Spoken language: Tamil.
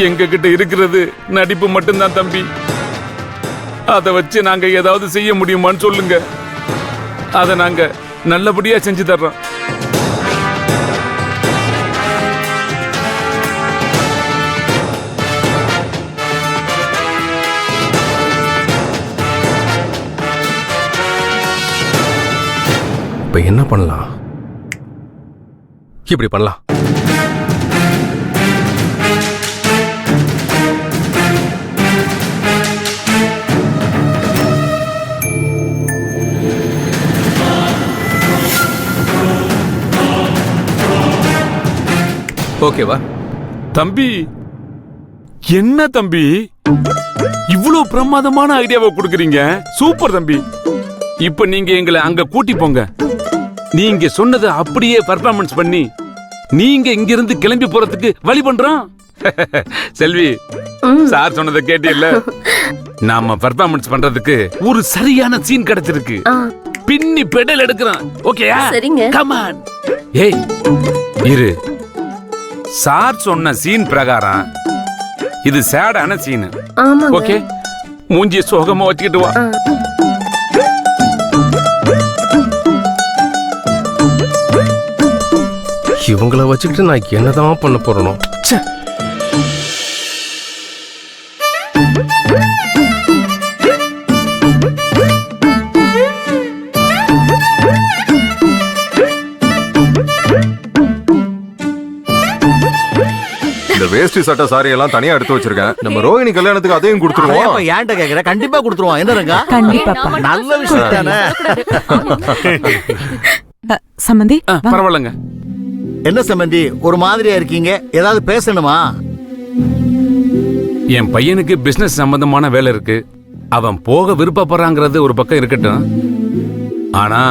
எங்க கிட்ட இருக்கிறது நடிப்பு மட்டும்தான் தம்பி. அதை வச்சு நாங்க ஏதாவது செய்ய முடியுமான்னு சொல்லுங்க. அதை நாங்க நல்லபடியா செஞ்சு தர்றோம். இப்ப என்ன பண்ணலாம்? இப்படி பண்ணலாம். ஓகேவா? தம்பி, என்ன தம்பி இவ்வளவு பிரமாதமான ஐடியாவை கொடுக்கறீங்க? சூப்பர் தம்பி. இப்ப நீங்க எங்களை அங்க கூட்டி போங்க. நீங்க சொன்னதை அப்படியே பெர்ஃபார்மன்ஸ் பண்ணி நீங்க இங்க இருந்து கிளம்பி போறதுக்கு வழி பண்றோம். செல்வி, சார் சொன்னதை கேட்டியல்ல? நாம பெர்ஃபார்மன்ஸ் பண்றதுக்கு ஒரு சரியான சீன் கிடைச்சிருக்கு. பின்னி பெடல் எடுக்கிறோம். ஓகேயா? சரிங்க. Come on. ஏய் இரு. சார் சொன்ன சீன் பிரகாரம் இது சேடான சீன். ஓகே, மூஞ்சி சோகமா வச்சுக்கிட்டு வா. இவங்கள வச்சுக்கிட்டு நான் என்னதான் பண்ண போறேனோ? இந்த வேஷ்டி சட்டை சாரி எல்லாம் தனியா எடுத்து வச்சிருக்கேன். நம்ம ரோஹிணி கல்யாணத்துக்கு அதையும் கொடுத்துருவோம். ஏன்ட்ட கேக்குற? கண்டிப்பா கொடுத்துருவோம். என்ன இருக்கா? கண்டிப்பா. நல்ல விஷயம் தானே. சம்பந்தி பரவாயில்லங்க. என்ன சம்பந்தி ஒரு மாதிரியா இருக்கீங்க? ஏதாவது பேசணுமா? என் பையனுக்கு பிசினஸ் சம்பந்தமான வேலை இருக்கு. அவன் போக விருப்பப்படுறாங்கிறது ஒரு பக்கம் இருக்கட்டும். ஆனா